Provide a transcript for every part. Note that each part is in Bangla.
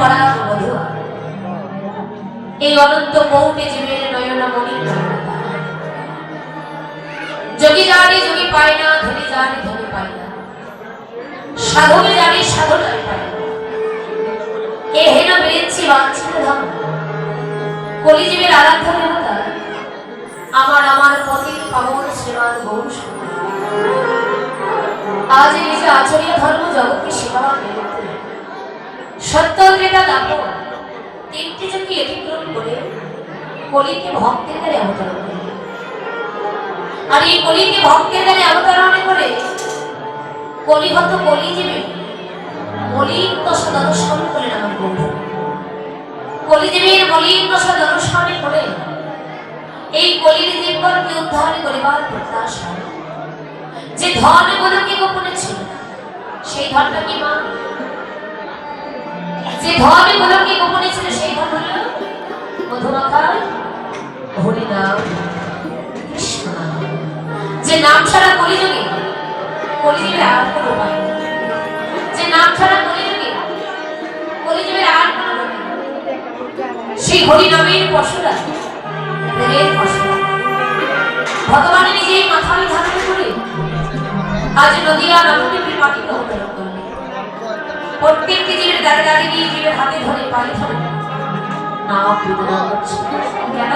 পরাগ বধুয়া এই অনন্ত মৌনে জীবের নয়ন মণি যোগী জানি যোগী পায় না, ধনী জানি ধনী পায় না, সাধকে জানি সাধনায় পায় না। এ হেন বেরেছি বাঞ্ছিত ধাম কলিজীবের আরাধ্য দেবতা আমার আমার পতি পাবন শ্রীমান গৌর। আজ নিজে আচরীয় ধর্ম জগৎকে সেবা করতে সত্য ক্রেতা দাপন তিনটি যুগকে অতিক্রম করে কলিকে ভক্তের দ্বারে অবতরণ করে। আর এই কলিকে ভক্তের দ্বারে অবতরণ করে কলিহত কলিজীবে মলিন দশা দর্শন করলেন আমার গৌর। কলিজীবের মলিন দশা দর্শনে করে এই কলির জীবনকে উদ্ধার করিবার প্রত্যাশা যে ধন গুলোকে গোপনে ছিল সেই ধনটা কি মা? যে ধন গুলোকে গোপনে ছিল সেই ধন হল মধুমাখা হরিনাম কৃষ্ণ নাম। যে নাম ছাড়া কলিযুগে কলিযুগের আর কোনো উপায় নেই। যে নাম ছাড়া কলিযুগে কলিযুগের আর কোনো উপায় নেই। সেই হরিনামের পশুরা প্রেমের পশুরা ভগবানের নিজেই মাথায় ধারণ করে আজ নদিয়া নবদ্বীপের মাটিকে অবতরণ করলেন। প্রত্যেকটি জীবের দ্বারে দ্বারে গিয়ে জীবের হাতে ধরে পায়ে ধরে নাম বিদনা করছে। কেন?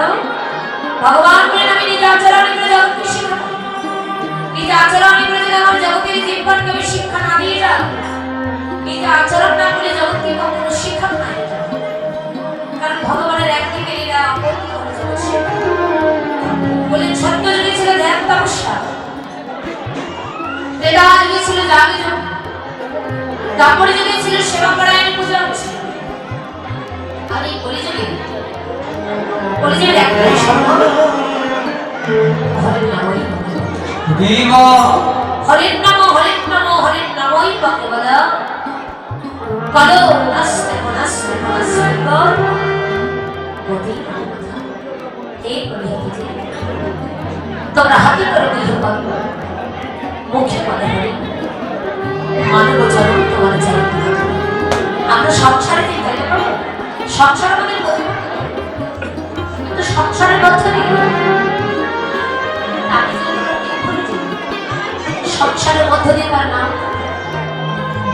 ভগবান বলেন আমি নিজ আচরণে করে জগৎকে শিক্ষা করি। নিজ আচরণে করে যদি আমার জগতের জীবনকে আমি শিক্ষা না দিয়ে যাও, নিজ আচরণ না করে জগৎকে কখনো শিক্ষা না দিয়ে যাও। কারণ ভগবানের একদিকে লীলা অপরদিকে হলো জগৎ সেবা। বলেন সত্য যুগে ছিল ধ্যান তপস্যা, ত্রেতা যুগে ছিল যাগযজ্ঞ, দ্বাপর যুগে ছিল সেবা পরায়ণ পূজা হচ্ছে। আর এই কলিযুগে কলিযুগের একটাই সম্ভব হরের নামই দেবা হরের নাম হরের নাম হরের নামই পাকে বলা কলো নাস্তে নাস্তে নাস্তে গতি কথা এই কলিযুগে তোমরা হাতে করে দিয়ে পাবো মুখে বলে মানব চরণ তোমার চরণ। আমরা সংসারে যে তাই না সংসার আমাদের কিন্তু সংসারের মধ্যে নেই সংসারের মধ্য দিয়ে তার নাম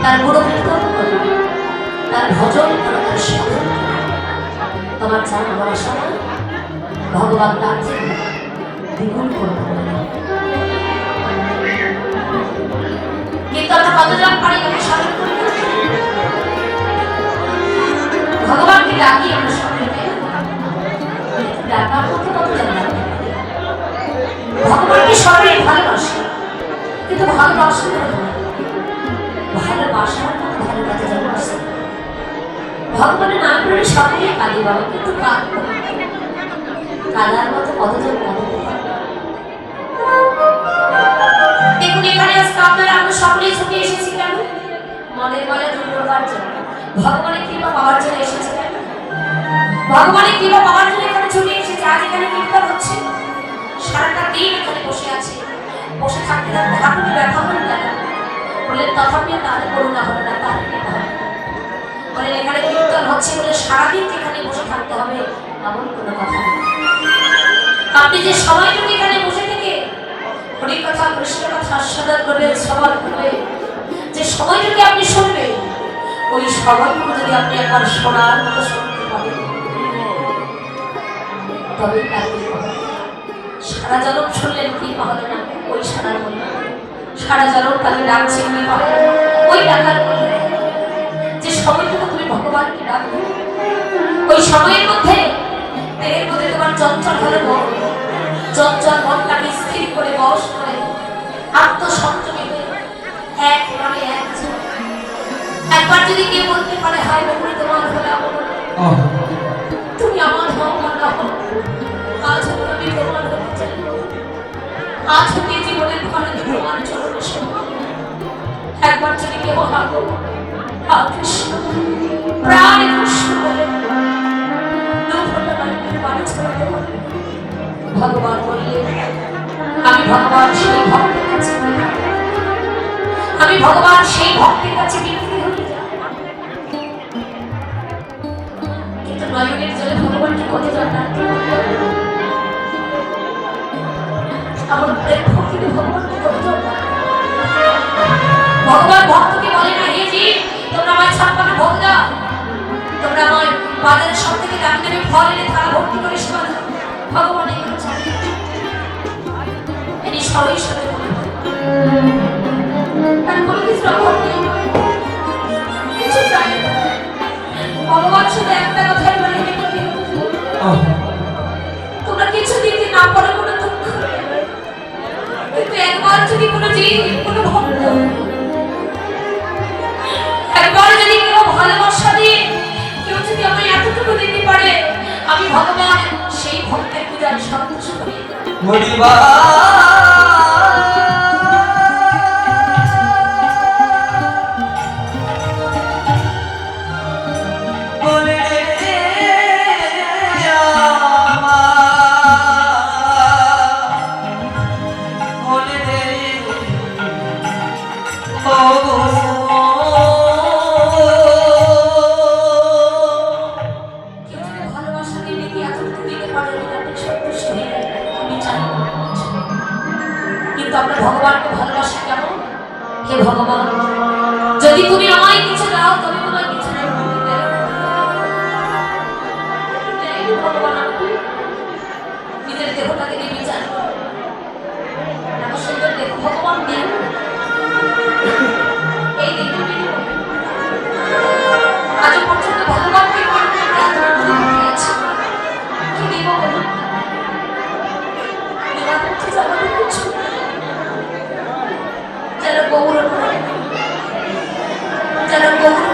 তার গুণকীর্তন করো, তার ভজন করো, তার সাধন তোমার চান আমার আশা ভগবান তার দ্বিগুণ করবে। কিন্তু আমরা কতজন পারি আমি স্মরণ করি ভগবানকে ডাকি আমরা সকলকে ডাকার মধ্যে কতজন ভগবানকে সকলেই ভালোবাসে কিন্তু ভালোবাসে ভালোবাসার মতো ভালোবাসা যেন আসে। ভগবানের নাম করে সকলেই কাঁদি বাবা কিন্তু কাদার মতো কতজন কাঁদতে পারে। দেখুন এখানে আজকে আপনারা আমরা সকলেই ছুটে এসেছি কেন? মনের বলে দুর্গার জন্য, ভগবানের কৃপা পাওয়ার জন্য এসেছি কেন? ভগবানের কৃপা পাওয়ার জন্য এখানে ছুটে এসেছি। আজ এখানে কীর্তন হচ্ছে, সারাটা দিন এখানে বসে আছে, বসে থাকতে থাকতে হাঁটুতে ব্যথা হয়ে গেল বলে তথাপি তাহলে করুণা হবে না, তার কৃপা হবে। বলে এখানে কীর্তন হচ্ছে বলে সারাদিন এখানে বসে থাকতে হবে এমন কোনো কথা নেই। আপনি যে সময়টুকু এখানে বসে থেকে হরি কথা কৃষ্ণ কথা আস্বাদন করবে শ্রবণ করবে, যে সময়টুকু আপনি শুনবেন ওই সময়টুকু যদি আপনি একবার শোনার মতো শুনতে পারেন তবে সারা জনম শুনলেন কি পাহলে না ওই সারা বললেন, সারা জনম তাকে ডাকছেন কি পাহলে ওই ডাকার বললেন। যে সময়টুকু তুমি ভগবানকে ডাকবে ওই সময়ের মধ্যে দেহের মধ্যে তোমার চঞ্চল হলে মন, চঞ্চল মনটাকে স্থির করে বশ করে আত্মসংযমী হয়ে এক মনে একবার যদি কেউ বলতে পারে হায় বকুড়ি তোমার হলে তুমি আমার হও না হও, আজ আমি তোমার হতে চাই, আজ হতে জীবনের ঘরে তোমার চরণে শোনা। একবার যদি কেউ হাগো কৃষ্ণ প্রাণ কৃষ্ণ বলে ভগবান বললেন আমি ভগবান সেই ভক্তের কাছে, আমি ভগবান সেই ভক্তের কাছে বিক্রি হয়ে যাই। হতে চান না, আমার প্রেম ভক্তিতে ভগবানকে হতে চান না। ভগবান ভক্তকে বলে না, হে জীব, তোমরা আমায় ছাপ্পান্ন ভোগ দাও, তোমরা আমার বাজারের সব থেকে দামি দামি ফল এনে থালা ভর্তি করে সেবা দাও। ভগবান এগুলো চান না। ইনি সবাই সাথে তার কোনো কিছু অভাব নেই, কিছু চাই না। ভগবান শুধু একটা কথাই বলে, তোমরা কিছু দিতে না পারো কোনো দুঃখ নেই, কিন্তু একবার যদি কোনো জীব, কোনো ভক্ত একবার যদি কেউ ভালোবাসা দিয়ে কেউ যদি আমায় এতটুকু দিতে পারে, আমি ভগবান সেই ভক্তের পূজার সন্তুষ্ট করি। কিন্তু আমরা ভগবানকে ভালোবাসি কেমন? হে ভগবান, যদি তুমি আমায় কিছু দাও তবে তোমায় কিছু দেব। ভগবান আপনি নিজের দেহটাকে নিয়ে বিচার করুন, এত সুন্দর দেহ ভগবান দেন, এই দেহটা আজ পর্যন্ত ভগবানকে কি দেব বলুন? কিছু যারা গৌর যারা গৌর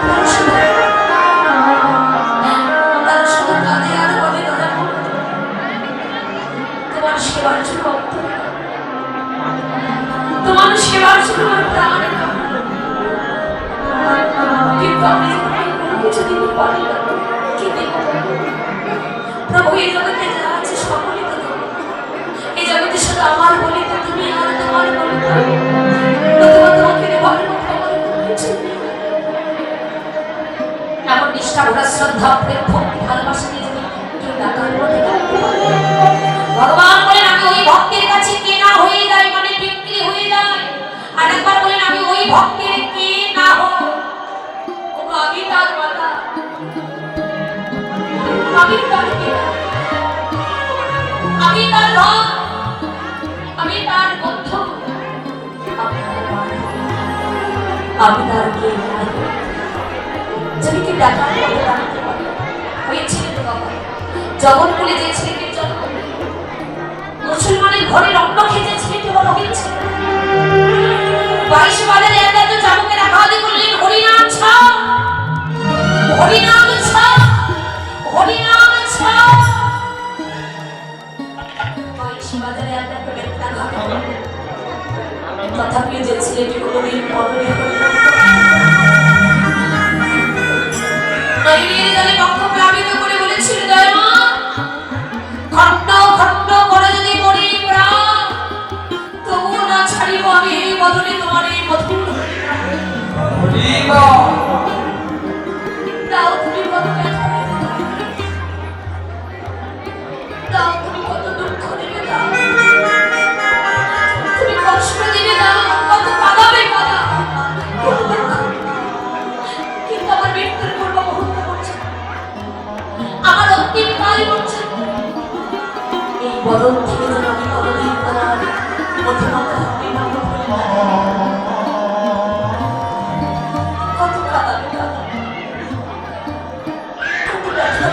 তারা শুধু কাঁদে আর বলে, তোমার সেবার জন্য তোমার সেবার জন্য প্রাণ, কিন্তু আমি কিছু দিতে পারি না। কি দেব প্রভু? এই জগতে যা আছে সকলই তো এই জগতে শুধু আমার বলি তো তুমি, আর তোমার বলি তোমাকে দেবার মতো আমার কিছু নেই। এমন নিষ্ঠা ভরা শ্রদ্ধা প্রেম ভক্তি ভালোবাসা নিয়ে যদি কেউ ডাকার মধ্যে ডাকতে পারে, ভগবান বলেন আমি ওই ভক্তের কাছে কে না হয়ে যায়, মানে বিক্রি হয়ে যায়। আর একবার বলেন আমি ওই ভক্তের কে না হোক, আমি তার মাতা, আমি তার পিতা, আমি তার ভাই, আমি তার বন্ধু, আমি তার কে যদি কি ডাকার মতো ডাকতে পারে। হয়েছিল তো বাবা, জগৎ বলে যে ছেলেটির জন্ম, মুসলমানের ঘরে রক্ত খেতে ছেলেটি বড় হয়েছিল। 22 বাজারে এত চাবুকের আঘাতে করলেন হরিনাম ছাও, হরিনাম ছাও, হরিনাম ছাও। 22 বাজারে এত একটা আঘাত করলেন, তথাপি যে ছেলেটি কোনোদিন মরণে হরিনাম নয়নের জলে বক্ষ প্লাবিত করে বলেছিল, দয়ামা খণ্ড খণ্ড করে যদি মরি প্রাণ, তবুও না ছাড়িব আমি এই বদলে তোমার এই মধুর দাও। তুমি কত ব্যথা দেবে, দাও তুমি কত দুঃখ দেবে, দাও তুমি কষ্ট দেবে, দাও কত কাঁদাবে, কাঁদা কিন্তু আমার মৃত্যুর পূর্ব মুহূর্ত করছে, আমার অন্তিম কাল করছে। এই বদল থেকে যেন আমি কতদিন তোমার মধ্যমাত্রা কত কাঁদাবে, কাঁদা কত ব্যথা।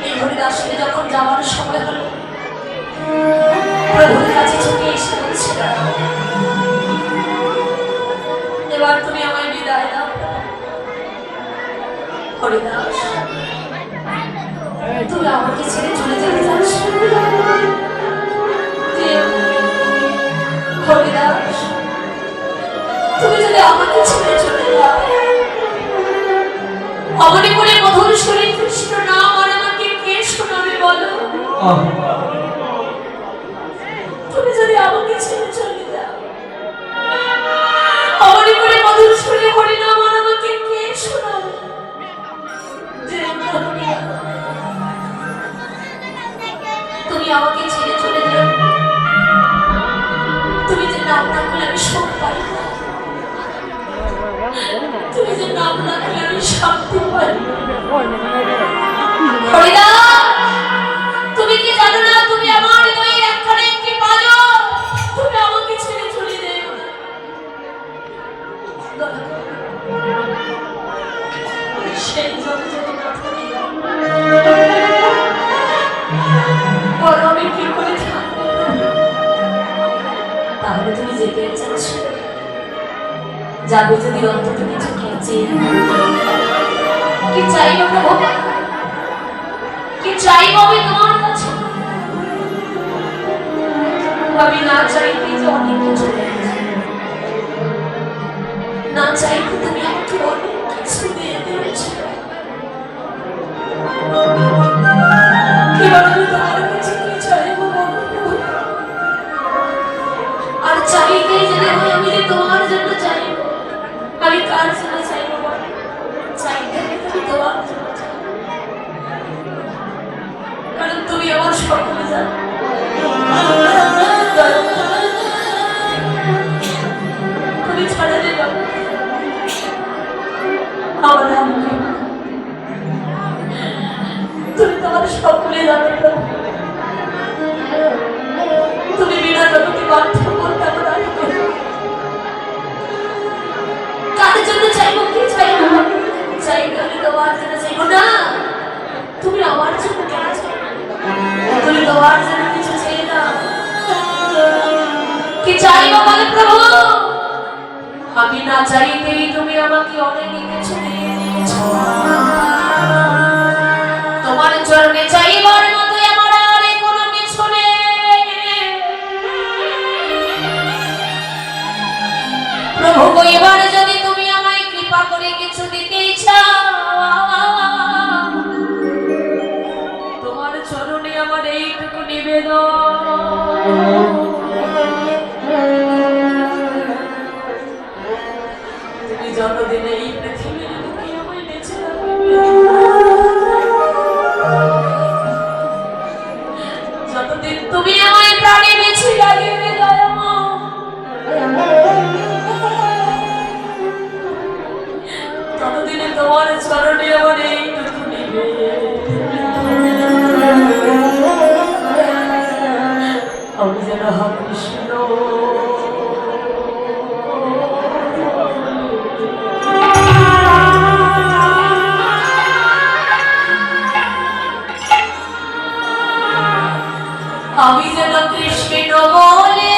এই হরিদাসকে যখন যাওয়ার সময় হলো, প্রভুর কাছে ছুটে এসে বলছিল, এবার তুমি আমায় বিদায় দাও। হরিদাস, তুমি আমাকে ছেড়ে চলে যেতে চাস? হরিদাস, তুমি যদি আমাকে ছেড়ে চলে যাও, অমনি করে মধুর সুরে কৃষ্ণ নাম আর আমাকে কে শোনাবে বলো? তুমি যদি আমাকে ছেড়ে চলে যাও, অমনি করে মধুর সুরে হরিনাম পাই না। তুমি যে নাম রাখলে আমি শান্তি পাই। হরিদা, তুমি কি জানো না তুমি আমার হৃদয়ের একখানে একটি পাজর, তুমি আমাকে ছেড়ে চলে যেও না। সেই জন্য যদি না থাকি বলো আমি কি করে থাকবো? তাহলে তুমি যেতে চাচ্ছ, যাবে যদি অন্তত কিছু খেয়েছে। কি চাইবো প্রভু, কি চাইবো আমি তোমার কাছে? আমি না চাইতে যে অনেক কিছু পেয়েছি, না চাইতে তুমি আমাকে অনেক কিছু দিয়ে দিয়েছো। এবার আমি তোমার কাছে কি চাইবো বলো? আর চাইতেই যদি হয় আমি যে তোমার জন্য চাইবো, আমি কার জন্য চাইবো বলো? চাইতে তুমি তোমার জন্য চাইবো, কারণ তুমি আমার সকলে জানো। তুমি ছাড়া যে আমার তুমি তোমার সকলে জানো। তুমি বিনা জগতে বাধ্য করতে আমার কাদের জন্য চাইবো, কি চাইবো? চাইবো আমি তোমার জন্য চাইবো না। তুমি আমার জন্য কেন চাইবো? তুমি তোমার জন্য কিছু চাই না। কি চাইবো বলে প্রভু? আমি না চাইতেই তুমি আমাকে অনেক কিছু দিয়ে দিয়েছো। তোমার চরণে চাইবার মতোই আমার আর কোনো কিছু নেই। প্রভু এবার যদি তুমি আমায় কৃপা করে কিছু দিতেই চাও, তোমার চরণে আমার এইটুকু নিবেদন, তুমি যতদিন এই পৃথিবীর বুকে আমায় বেঁচে রাখবে, যতদিন তুমি আমায় প্রাণে বেঁচে রাখবে ততদিনে তোমার চরণে আমার এইটুকু আমি যেন হা কৃষ্ণ আমি যেন কৃষ্ণ বলে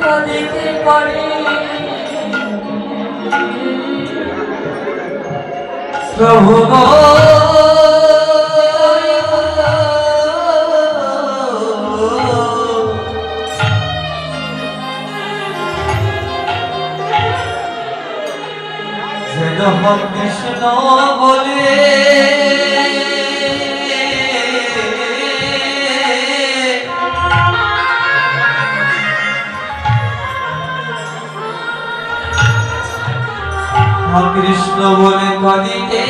কাঁদিতে পারি। প্রভু কৃষ্ণ বলে কৃষ্ণ বলে কাঁদিতে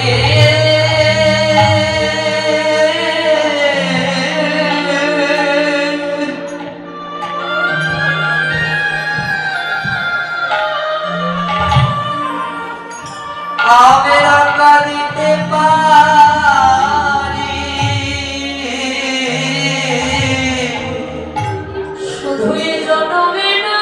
আমরা কাঁদিতে পারি শুধুই জনমে না।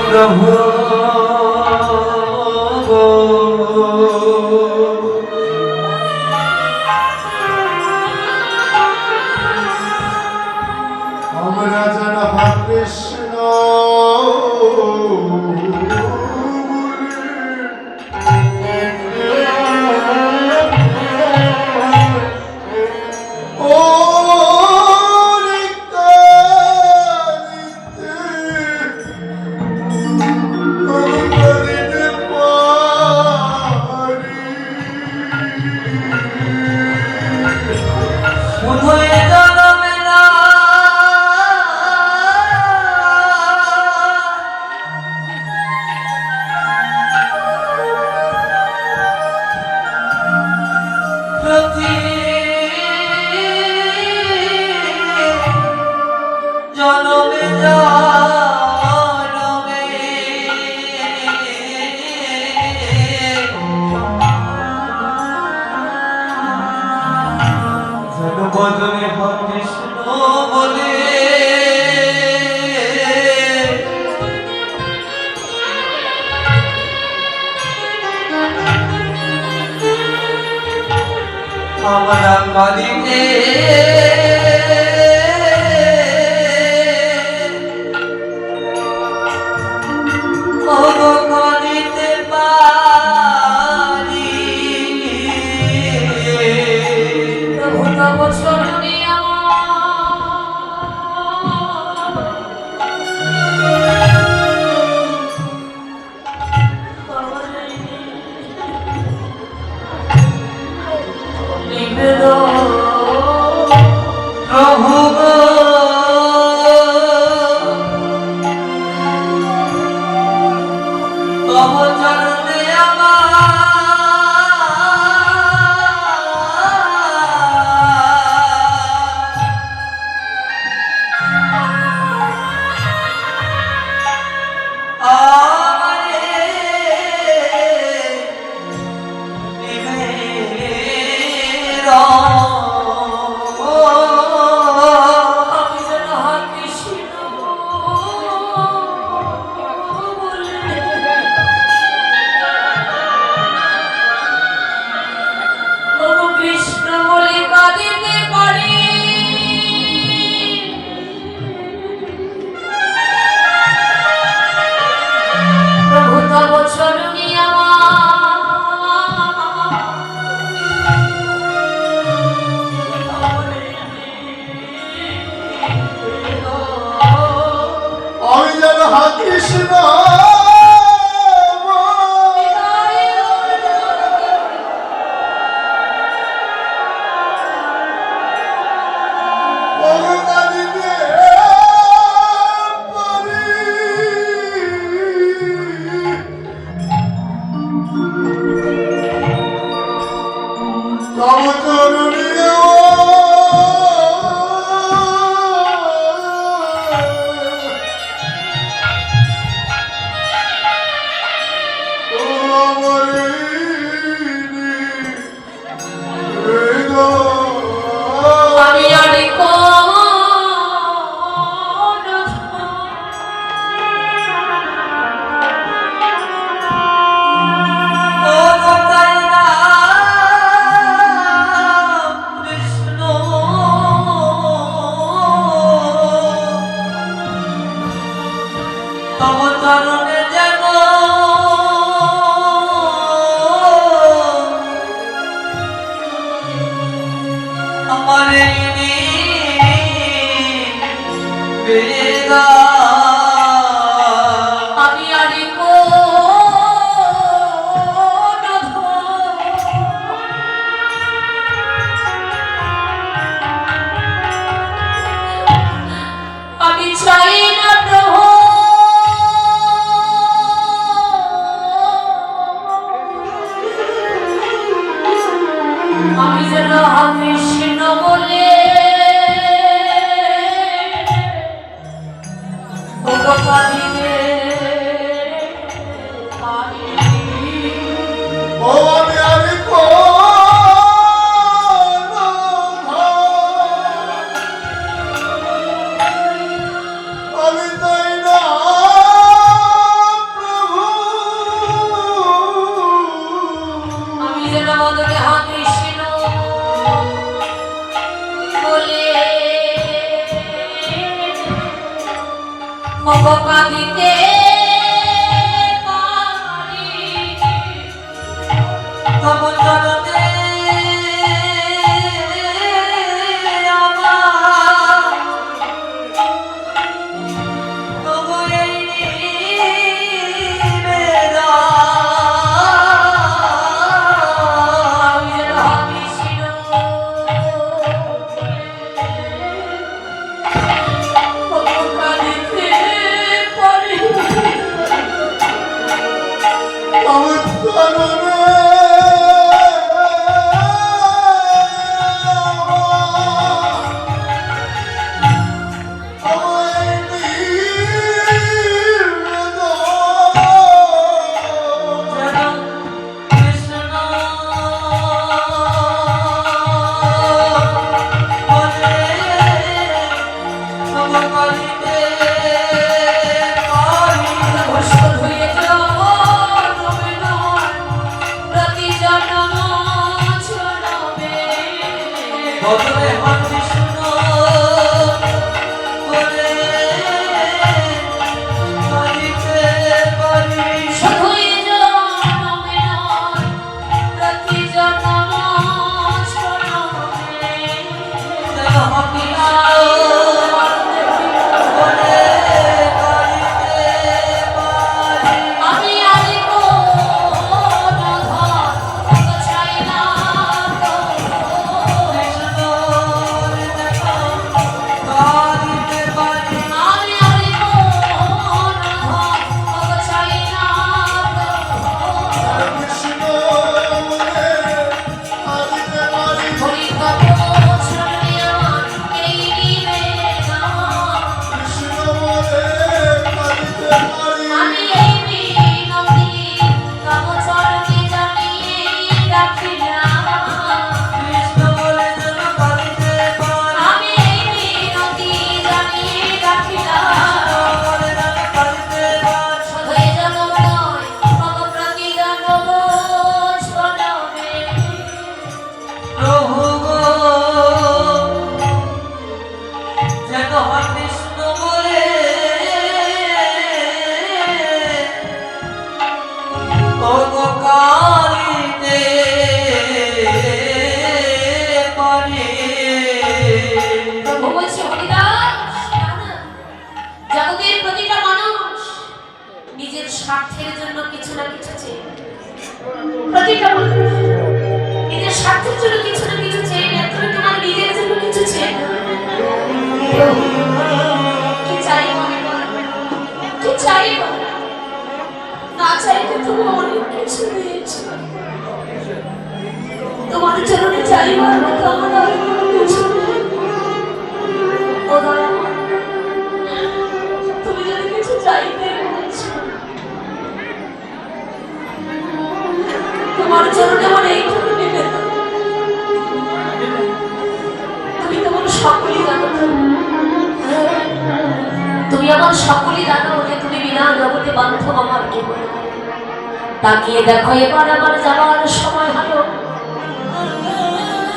প্রভু বদনে কৃষ্ণ বলে আমরা কাঁদিতে কাঁদিতে পারি প্রভু তব চরণে প্রভু গো তব চরণে কৃষ্ণ বলে কাঁদিতে পারি প্রভু তব চরণে আমি যেন কৃষ্ণ আমি আর তব চরণে যেন আমার বেদা আমি আর আমি চাই না প্রভু আমি যেন কৃষ্ণ বলে কাঁদিতে পারি ও আমি আমি তাই না প্রভু আমি যেন বদলে কৃষ্ণ বলে কাঁদিতে পারি তব চরণে আমার তব এই বেদা আমি যেন কৃষ্ণ কাঁদিতে পারি আমি পারি। আমি এই মিনতি তব চরণে জানিয়ে রাখিলাম। কৃষ্ণ বলে যেন কাঁদিতে পারি। আমি এই মিনতি জানিয়ে রাখিলাম। বলে যেন কাঁদিতে পারি। শুধু এ জনম নয়, মম প্রতিদান জনমে। প্রভু গো, যেন কৃষ্ণ বলে ওগো কাঁদিতে পারি। প্রভু বলছে, হরিদাস, না, না। জগতের প্রতিটা মানুষ নিজের স্বার্থের জন্য কিছু না কিছু চেয়ে। প্রতিটা মানুষ নিজের স্বার্থের জন্য কিছু না কিছু চেয়ে নেয়। তুমি তোমার নিজের জন্য কিছু চেয়ে নাও। প্রভু, কি চাই আমি বলো? কি চাই বলো? না চাইতে তুমি অনেক কিছু দিয়েছো। তোমার চরণে চাইবার মতো আমার আর কোনো কিছু নেই। ও দয়াময়, তুমি যদি কিছু চাইতে বলেছো, তোমার চরণে আমার এইটুকু নিবেদন। তুমি তোমার সকলই জানো। তুমি আমার সকলই জানো যে তুমি বিনা জগতে বাধ্য আমার কি বলে। তাকিয়ে দেখো, এবার আমার যাবার সময় হলো।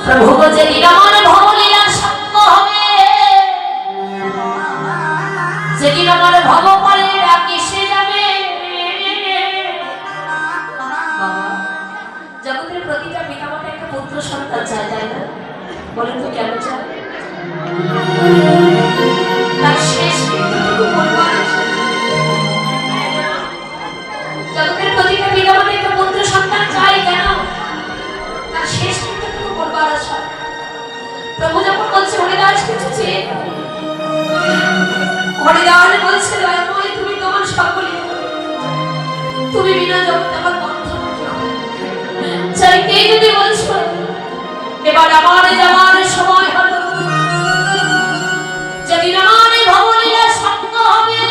প্রভু যেদিন আমার ভবলীলার সঙ্গ হবে, যেদিন আমার ভবপালে ডাকিসে যাবে। বাবা, জগতের প্রতিটা পিতামাতা একটা পুত্র সন্তান চায়, তাই না? বলেন তো কেন চায়? তার শেষ কৃত্যটুকু করবার আছে। জগতের প্রতিটা পিতামাতা একটা পুত্র সন্তান চায় কেন? তার শেষ কৃত্যটুকু করবার আশা। প্রভু যখন বলছে হরিদাস কিছু চেয়ে, হরিদাস বলছে দয়াময় তুমি তোমার সকলই, তুমি বিনা জগতে আমার বন্ধ চাইতে যদি বলছো, এবার আমার যাওয়ার সময় হলো। যেদিন আমার ভবলীলা সঙ্গ হবে,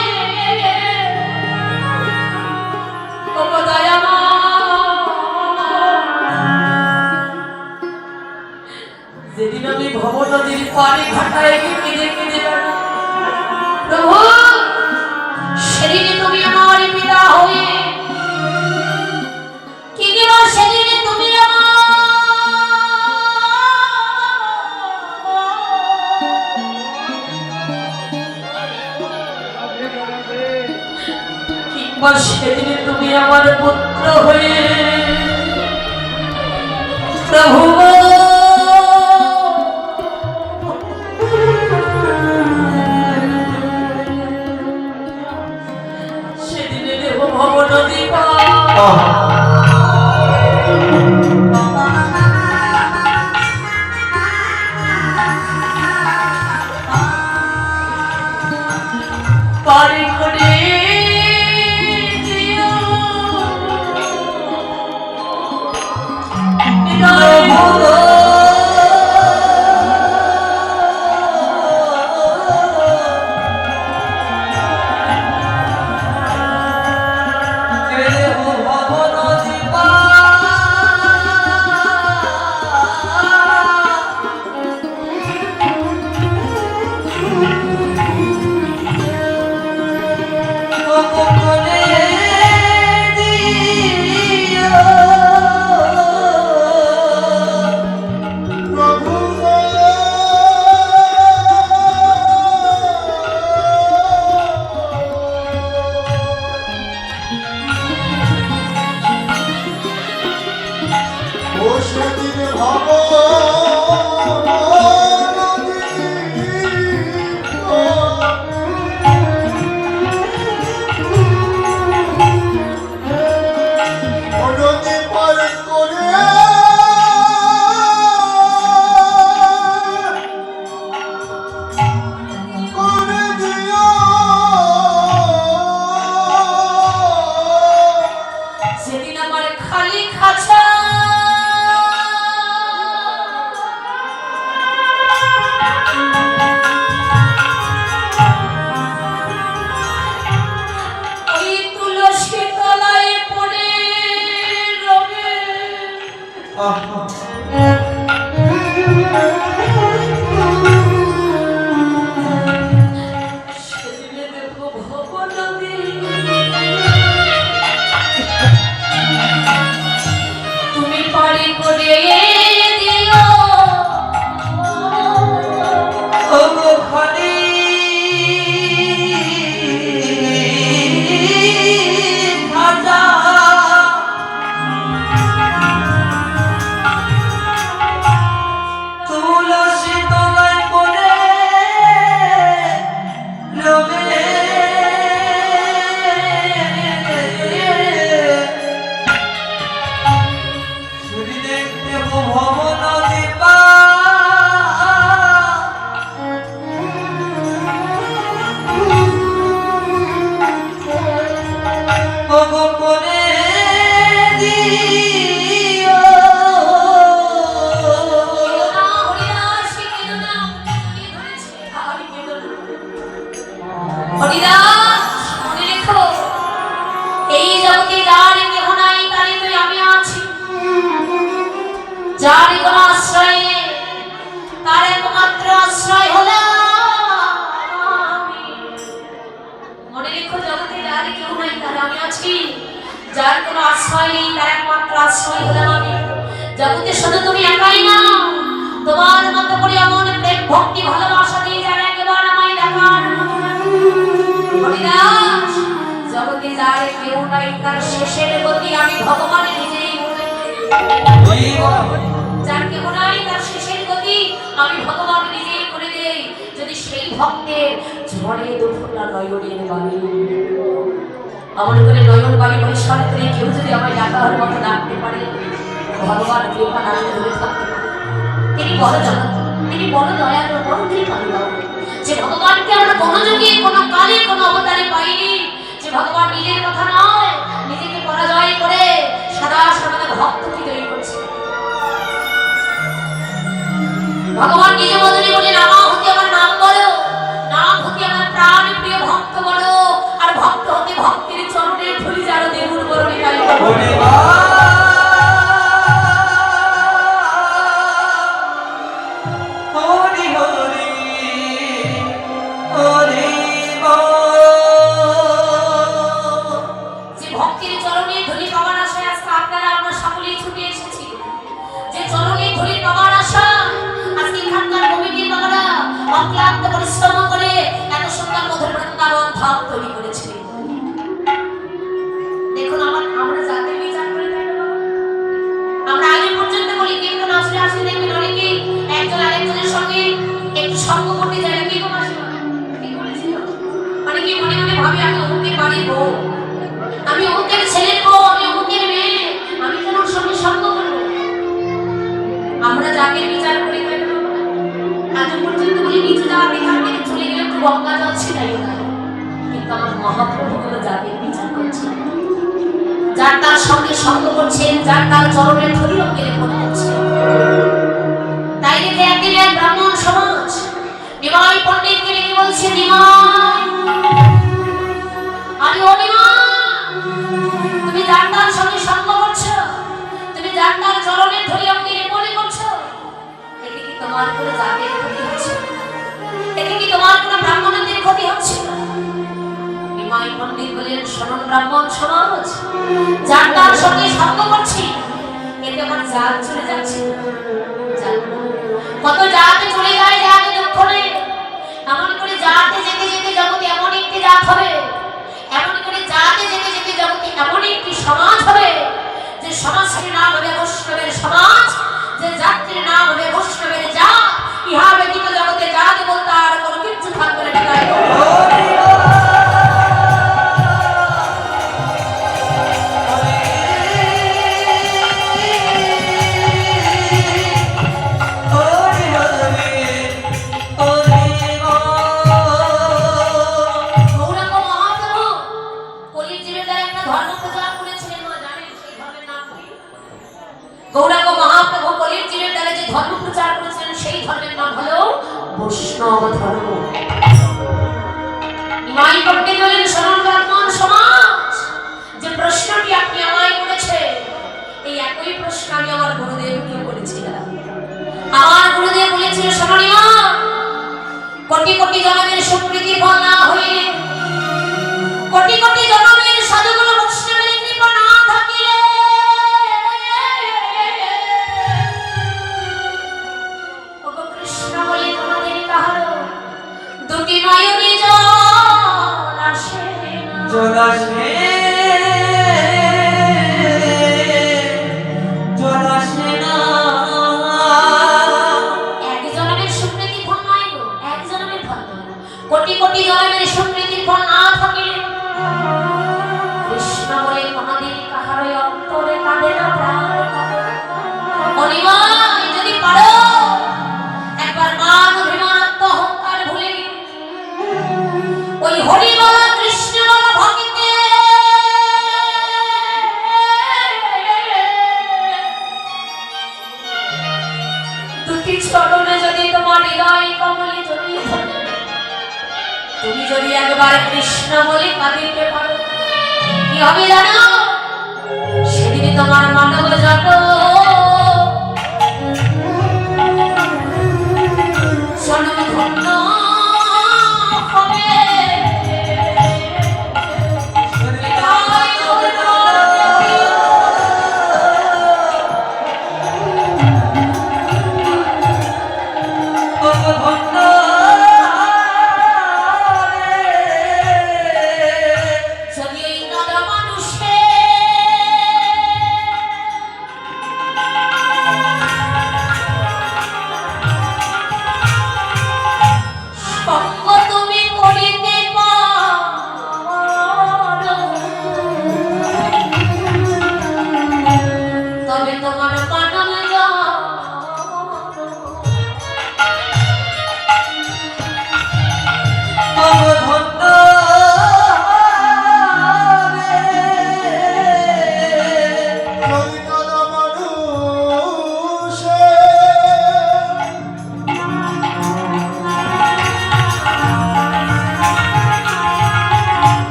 ওগো দয়াময়, যেদিন আমি ভব নদীর পাড়ে ঘাটায় গিয়ে কেঁদে কেঁদে বেড়াবো, প্রভু সেদিনে তুমি আমার পিতা হয়ে কি দিবা, সেদিনে তুমি কিংবা সেদিনে তুমি আমার পুত্র হয়ে প্রভু সেদিনে দেব ভব নদী পারি করে দিও। যার কোনো আশ্রয় নেই, তার একমাত্র আশ্রয় হলো আমি। মনে রেখো জগতে যার কেউ নাই তার আমি আছি। যার কোনো আশ্রয় নেই তার একমাত্র আশ্রয় হলো আমি। জগতে শুধু তুমি একাই না, তোমার মতো করে এমন প্রেম ভক্তি ভালোবাসা দিয়ে যারা একবার আমায় দেখার হরিদাস, জগতে যার কেউ নাই তার শেষের গতি আমি ভগবান নিজেই বলে। যার কেউ নাই তার শেষের গতি আমি ভগবান নিজেই করে দেই। যদি সেই ভক্তের ঝড়ে দুফোঁটা নয়নের বাণী, আমার করে নয়ন বাণী পরিষ্কার করে কেউ যদি আমায় ডাকার মতো ডাকতে পারে, ভগবান কৃপা নামে ধরে থাকতে পারে। তিনি বড় জগৎ, তিনি বড় দয়ালু, বড় কৃপালু। যে ভগবানকে আমরা কোনো যুগে কোনো কালে কোনো অবতারে পাইনি, যে ভগবান নিজের কথা নয় নিজেকে পরাজয় করে সদা সর্বদা ভক্তকে জয়ী করছে। ভগবান নিজে বদলে বলে নামা হতে আমার নাম বলো, নাম হতে আমার প্রাণ প্রিয় ভক্ত বলো, আর ভক্ত হতে ভক্তের চরণে ধুলি যারো দেবুর বরণে গাই অক্লান্ত পরিশ্রম করে এত সুন্দর মধুর বৃন্দাবন ধাম তৈরি করেছিলেন। দেখুন আমরা জাতের বিচার করে থাকি না, আমরা আগে পর্যন্ত বলি কিন্তু নাচলে আসলে দেখবেন অনেকে একজন আরেকজনের সঙ্গে একটু সঙ্গ করতে যায় না, কি গো মাসিমা কি বলেছিল, অনেকে মনে মনে ভাবে আমি অমুকের বাড়ির বউ, আমি অমুকের ছেলের বউ, আমি অমুকের মেয়ে, আমি কেন ওর সঙ্গে সঙ্গ করবো। আমরা জাতের বিচার করে থাকি না, আজ পর্যন্ত বলি নিচে যাওয়া বিধান থেকে চলে গেলে একটু গঙ্গা জল ছিটাই না, কিন্তু আমার মহাপ্রভু গুলো জাতির বিচার করছে, যার তার সঙ্গে সঙ্গ করছেন, যার তার চরণের ধরি অঙ্গে মনে হচ্ছে। তাই দেখে একদিন এক ব্রাহ্মণ সমাজ নিমাই পণ্ডিতকে ডেকে বলছে, নিমাই আরে ও নিমাই, তুমি যার তার সঙ্গে সঙ্গ করছো, তুমি যার তার চরণের ধরি অঙ্গে মনে করছো, এতে কি তোমার কোনো জাতের ক্ষতি হচ্ছে? এতে কি তোমার কোনো ব্রাহ্মণদের ক্ষতি হচ্ছে? নিমাই পণ্ডিত বলেন, শোনো ব্রাহ্মণ সমাজ, যার তার সঙ্গে সঙ্গ করছি, এতে আমার জাত চলে যাচ্ছে। কত জাতে চলে যায় জাতে দুঃখ নেই, এমন করে জাতে যেতে যেতে জগতে এমন একটি জাত হবে, এমন করে জাতে যেতে যেতে জগতে এমন একটি সমাজ হবে, যে সমাজের নাম হবে বৈষ্ণবের সমাজ, যে জাতির নাম হবে বৈষ্ণবের জাত। ইহা ব্যতীত জগতে জাত বলতে আর কোনো কিছু থাকবে না। গৌরাঙ্গ মহাপ্রভু কলির জীবের দ্বারা যে ধর্ম প্রচার করেছিলেন সেই ধর্মের নাম হলো বৈষ্ণব ধর্ম। নিমাই পণ্ডিত বলেন, শোনো ব্রাহ্মণ সমাজ, যে প্রশ্নটি আপনি আমায় করেছেন, এই একই প্রশ্ন আমি আমার গুরুদেবকে করেছিলাম। আমার গুরুদেব বলেছিল, শোনো নিমাই, কোটি কোটি জনমের সুকৃতি ফল না হয়ে, কোটি কোটি জনমের সাধুগুলো বৈষ্ণবের কৃপা না থাকিলে, দুটি নয়নে জল আসে না, এক জনমের সুকৃতি ফল নয় গো, এক জনমের ফল নয়, কোটি কোটি জনমের সুকৃতির ফল না থাকে। কৃষ্ণ বলে কোনদিন কাহার অন্তরে কাঁদে না প্রাণ কাঁদে। অনিমায় যদি পারো একবার মান অভিমান অহংকার ভুলে ওই হরিবলা কৃষ্ণবলা ভক্তিতে দুটি চরণে যদি তোমার হৃদয় কমলে জড়িয়ে ধরে, তুমি যদি একবার কৃষ্ণ বলে কাঁদিতে পারো, কি হবে জানো? সেদিন তোমার মানব যত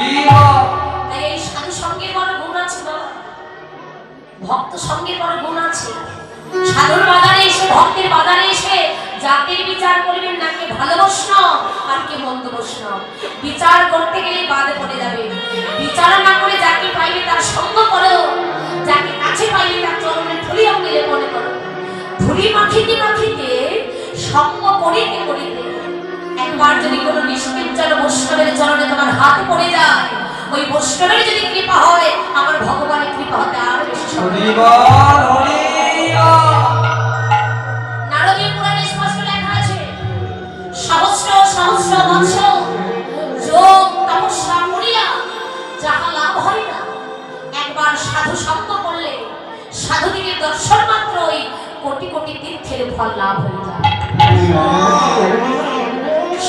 শিবা তাই এই সাধু সঙ্গের বড় গুণ আছে বাবা, ভক্ত সঙ্গের বড় গুণ আছে। সাধুর বাজারে এসে, ভক্তের বাজারে এসে জাতির বিচার করবেন না, কে ভালো বৈষ্ণব আর কে মন্দ বৈষ্ণব। বিচার করতে গেলে বাদে পড়ে যাবে। বিচার না করে যাকে পাইবে তার সঙ্গ করো, যাকে কাছে পাইবে তার চরণে ধুলি অঙ্গিলে মনে করো। ধুলি মাখিতে মাখিতে সঙ্গ করিতে করিতে একবার যদি কোনো নিষ্কিঞ্চন বৈষ্ণবের চরণে তোমার হাত পড়ে যায়, ওই বৈষ্ণবের যদি কৃপা হয়, আমার ভগবানের কৃপা হতে আর বেশি সময় লাগে না। হরিবল হরিয়া নারদীয় পুরাণে স্পষ্ট লেখা আছে, সহস্র সহস্র বৎসর যোগ তপস্যা করিয়া যাহা লাভ হয় না, একবার সাধু সঙ্গ করলে সাধুদিকে দর্শন মাত্রই কোটি কোটি তীর্থের ফল লাভ হয়ে যায়।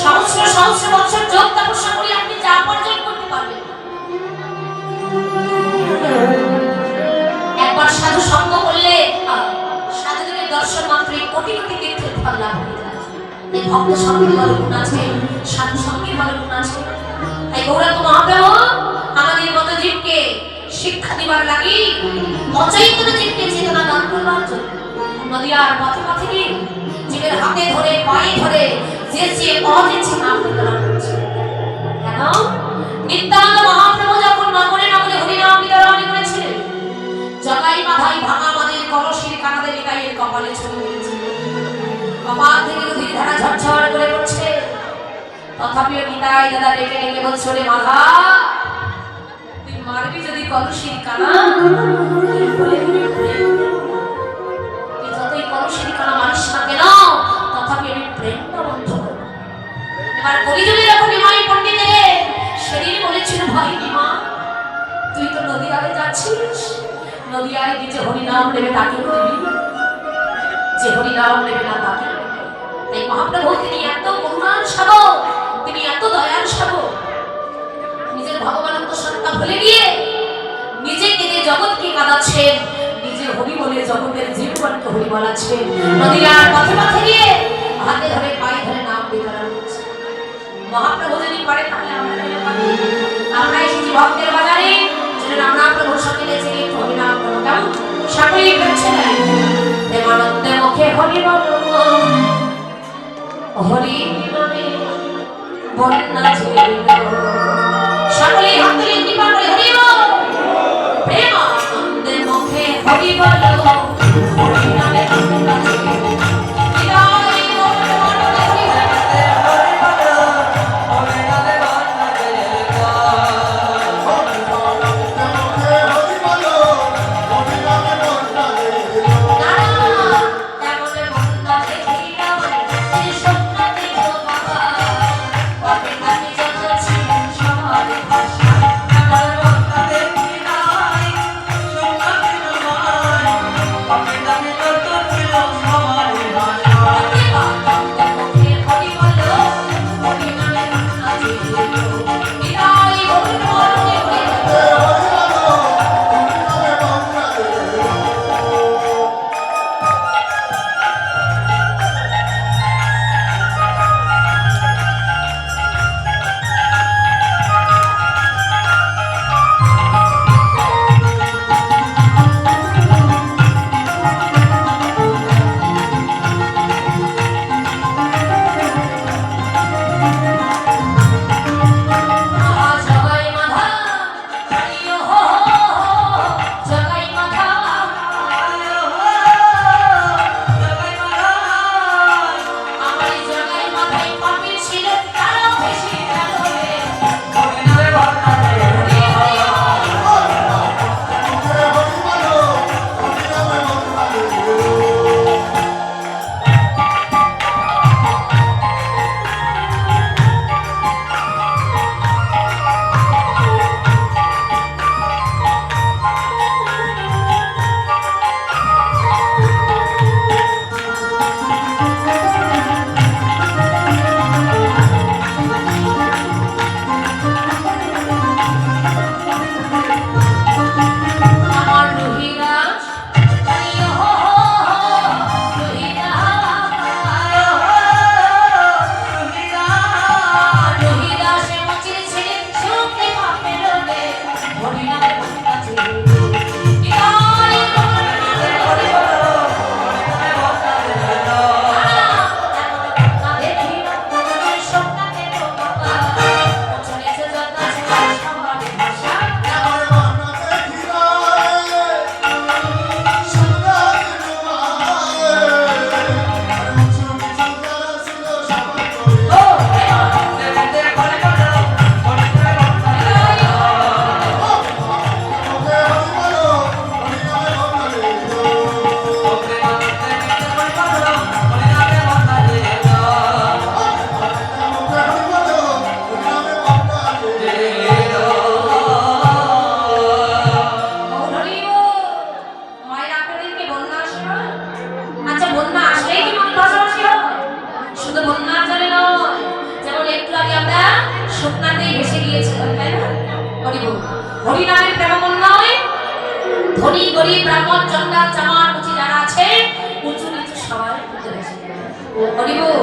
সহস্র সহস্র বৎসর যোগ তপস্যা করে আপনি যা অর্জন করতে পারবেন, একবার সাধু সঙ্গ করলে সাধুদের দর্শন মাত্রই কোটি কোটি তীর্থের ফল লাভ হয়ে যায়। এই ভক্ত সঙ্গের বড় গুণ আছে, সাধু সঙ্গের বড় গুণ আছে। তাই গৌরাঙ্গ মহাপ্রভু আমাদের মতো জীবকে শিক্ষা দিবার লাগি, অচৈতন্য জীবকে চেতনা দান করবার জন্য নদীয়ার পথে পথে গিয়ে জীবের হাতে ধরে পায়ে ধরে যে অজেছে নাম বিতরণ করছে। কেন? নিত্যানন্দ মহাপ্রভু যখন নগরে নগরে হরিনাম বিতরণ করেছিলেন, জগাই বাধাই ভাঙা বাঁধের কলসির কানাদে নিতাইয়ের কপালে ছুঁয়ে দিয়েছে। কপাল থেকে নদীর ধারা ঝরঝর করে পড়ছে। তথাপিও নিতাই দাদা ডেকে ডেকে বলছে, রে মাধা, তুই মারবি যদি কলসির কানা, তুই যতই কলসির কানা মারিস না কেন, তথাপি আমি প্রেমটা বন্ধ করব। এবার কলিযুগে যখন নিমাই পণ্ডিতে সেদিন বলেছিল, ভাই নিমা, তুই তো নদী আরে যাচ্ছিস, নদী আরে যে হরিনাম নেবে তাকে বলবি, যে হরিনাম নেবে না তাকে। এই মহাপ্রভু তিনি এত করুণার সাগর, তিনি এত দয়ার সাগর, নিজের ভগবানত্ব সত্তা ভুলে গিয়ে নিজে কেঁদে জগৎকে কাঁদাচ্ছেন, নিজে হরি বলে জগতের জীবনকে হরি বলাচ্ছেন। নদীর পথে পথে গিয়ে হাতে ধরে পায়ে ধরে নাম বিতরণ করছে। মহাপ্রভু যদি পারে তাহলে আমরা কেন পারি? আমরা এসেছি ভক্তের বাজারে, যেন আমরা প্রভুর সঙ্গে লেগে একটু হরিনাম করবো। কেমন সকলেই করছে না? প্রেমানন্দে মুখে হরি বল, হরি নামে বন্যা ছিল। সকলেই হাত তুলে কৃপা করে হরি বল। প্রেমানন্দে মুখে হরি বল, হরি নামে বন্যা ছিল। হৃদয় মন মনে হরি বল। শুকনাতেই ভেসে গিয়েছিল, তাই না? হরিবল হরি নামের প্রেমমন নয়, ধনী গরিব ব্রাহ্মণ জন্ডাল চামার মুচি যারা আছে উঁচু নিচু সবাই উঠে ভেসে গেছে। হরিবল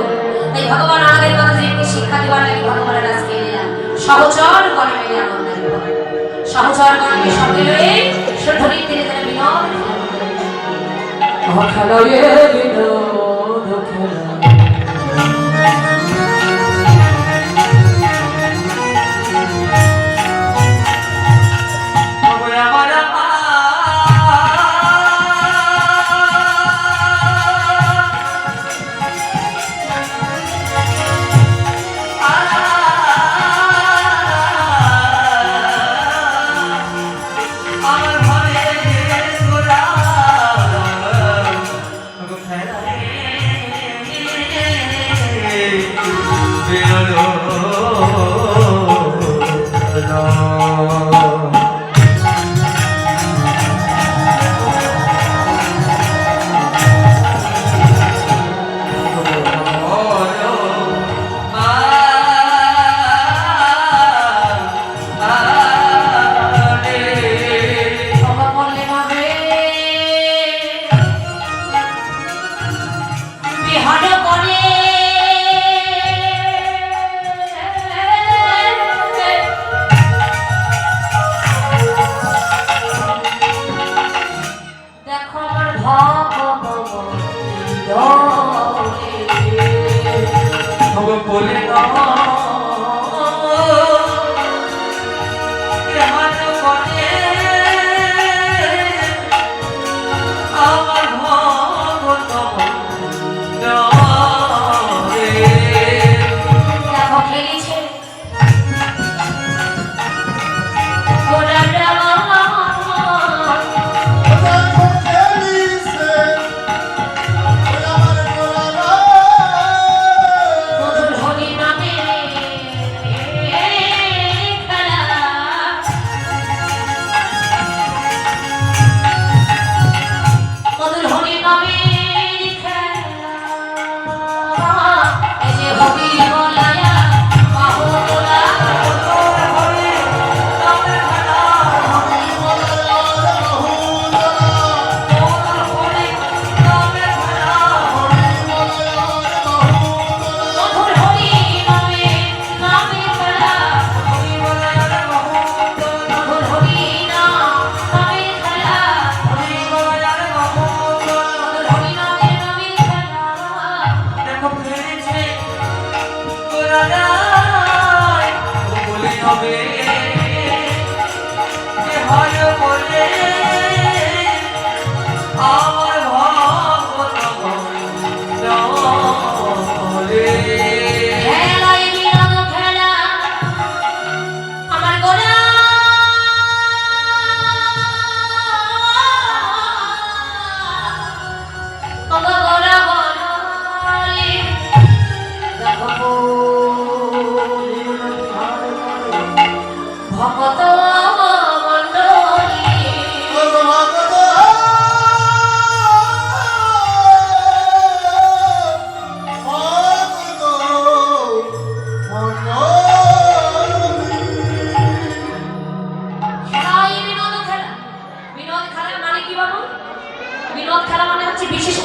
তাই ভগবান আমাদের মানুষদেরকে শিক্ষা দেওয়ার লাগি ভগবানের আজকে এলেন সহচর গণে মেলে আনন্দ দিব। সহচর গণকে সঙ্গে লয়ে সুধরির তীরে তারা বিনোদ খেলায়ে বিনোদ খেলা।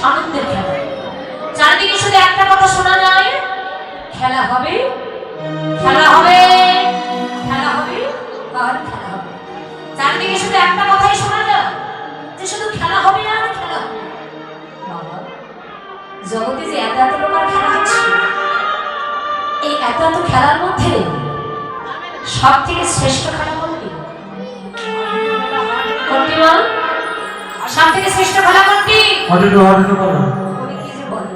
আনন্দের খেলা। চারদিকে শুধু একটা কথা শোনা যায়, খেলা হবে, খেলা হবে, খেলা হবে, আর খেলা হবে। চারদিকে শুধু একটা কথাই শোনা যায় যে শুধু খেলা হবে আর খেলা হবে। বাবা, জগতে যে এত এত প্রকার খেলা হচ্ছে, এই এত এত খেলার মধ্যে সব থেকে শ্রেষ্ঠ খেলা কোনটি? কোনটি বল? সব থেকে শ্রেষ্ঠ খেলা কোনটি? হাডুডু হাডুডু বলো। ওরে কি যে বলে?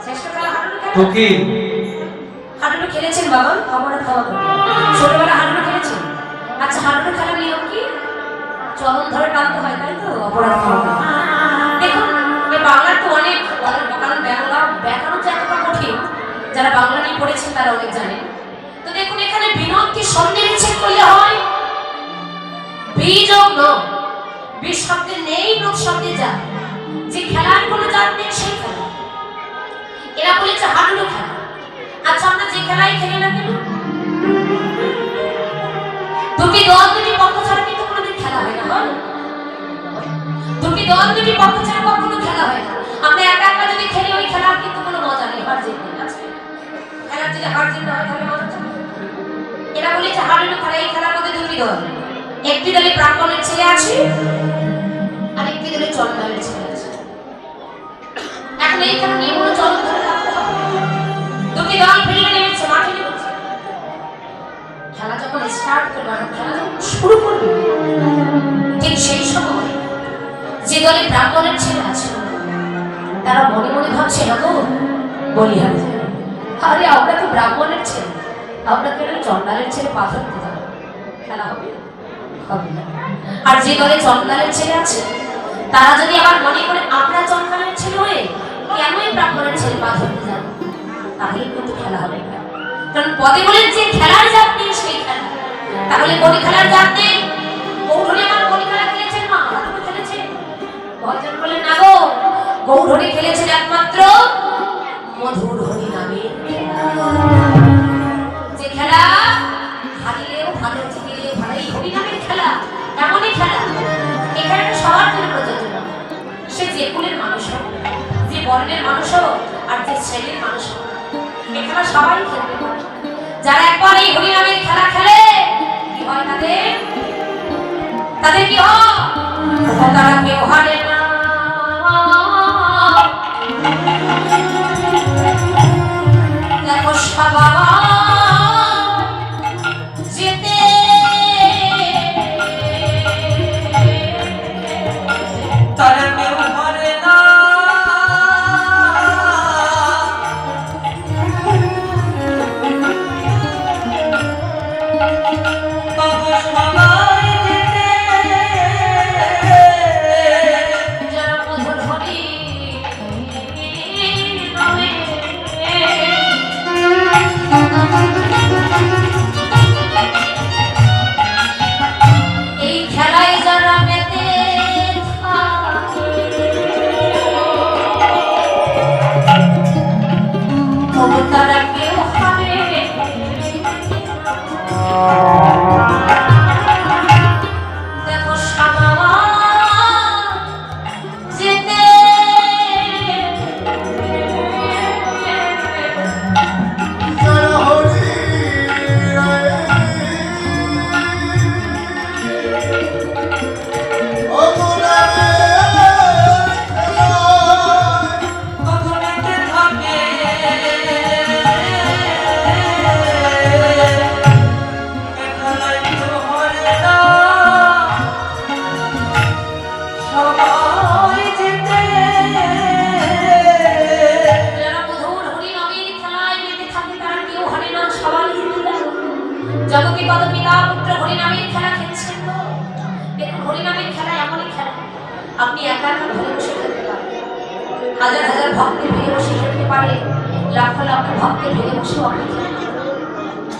শ্রেষ্ঠ খেলা হাডুডু খেলা। তো কি? হাডুডু খেলেছেন বাবা? খবরে খাওয়া করে। ছোটবেলা হাডুডু খেলেছেন? আচ্ছা, হাডুডু খেলার নিয়ম কি? চলন ধরে টানতে হয়, তাই তো? অপরাধ খাওয়া। দেখুন, এই বাংলার তো অনেক, কারণ ব্যাকরণ যে এতটা কঠিন, যারা বাংলা নিয়ে পড়েছেন তারা অনেক জানেন। তো দেখুন, এখানে বিনোদ কি শব্দে বিচ্ছেদ করলে হয়? বীজক ন, বীজ শব্দে নেই, নোদ শব্দে যা। যে খেলার কোনো জাত নেই সেই খেলা। এরা বলেছে হাডুডু খেলা। আচ্ছা, আমরা যে খেলাই খেলি না কেন, দুটি দল দুটি পক্ষ ছাড়া কিন্তু কোনোদিন খেলা হয় না, হয়? দুটি দল দুটি পক্ষ ছাড়া কখনো খেলা হয় না। আমরা একা একা যদি খেলি ওই খেলার কিন্তু কোনো মজা নেই, হার জিত নেই, আছে? খেলার যদি হার জিত না হয় তাহলে মজা থাকে? এরা বলেছে হারানো খেলা, এই খেলার মধ্যে দুটি দল, একটি দলে প্রাক্তনের ছেলে আছে আর একটি দলে চন্দ্রের ছেলে আছে। এখন এই খেলা নিয়ে কোনো চল ধরে রাখতে হবে। দুটি দল ফিল্ডে নেমেছে, মাঠে নেমেছে। খেলা যখন স্টার্ট করবে, খেলা যখন শুরু করবে, ঠিক সেই সময় যে দলে ব্রাহ্মণের ছেলে আছে তারা মনে মনে ভাবছে না তো বলি হারে যায়, আরে আমরা তো ব্রাহ্মণের ছেলে, আমরা কেন চন্দ্রের ছেলে পাথর দিতে হবে, খেলা হবে হবে না। আর যে দলে চন্দ্রের ছেলে আছে তারা যদি আবার মনে করে আমরা চন্দ্রের ছেলে হয়ে কেনই ব্রাহ্মণের ছেলে পাথর দিতে যাবো, তাহলে কিন্তু খেলা হবে না। কারণ পদে বলেন যে খেলার জাত নেই সেই খেলা, তাহলে কোন খেলার জাত নেই? গৌরী আমার কোন খেলা খেলেছেন? মা খেলেছে। ভজন বলে না গো, গৌরী খেলেছেন একমাত্র মধুর হরি নামে, যে খেলা হারিলেও ভালো, জিতলেও ভালো, এই হরি নামের খেলা এমনই খেলা, এই খেলাটা সবার জন্য প্রযোজ্য না। সে যে কুলের মানুষ হোক, যে বর্ণের মানুষ হোক, আর যে শ্রেণীর মানুষ হোক, এই খেলা সবাই খেলতে পারে। যারা একবার এই হরি নামের খেলা খেলে কি হয় তাদের কি হয়? তারা কেউ হারে না। দেখো সবাই যেতে তারা কেউ হারে না। তবু সবাই যেতে যারা মধুর হরি নামে এই খেলায় যারা মেতে তবু তারা কেউ হারে। দেখো সবাই যেতে জয় হরি অগুণাবে কখনোতে থাকে খেলায় কেউ হারে না। সবাই যেতে যারা মধুর হরি নামের খেলায় মেতে থাকে তারা কেউ হারে না, সবাই জিতে যায়। জগতি কত পিতা পুত্র হরি নামের খেলা খেলছেন তো। দেখুন হরি নামের খেলা এমনই খেলা, আপনি একা একা ঘরে বসে খেলতে পারেন, হাজার হাজার ভক্তের ভিড়ে বসে খেলতে পারে, লাখ লাখ ভক্তের ভিড়ে বসেও আপনি খেলতে পারেন।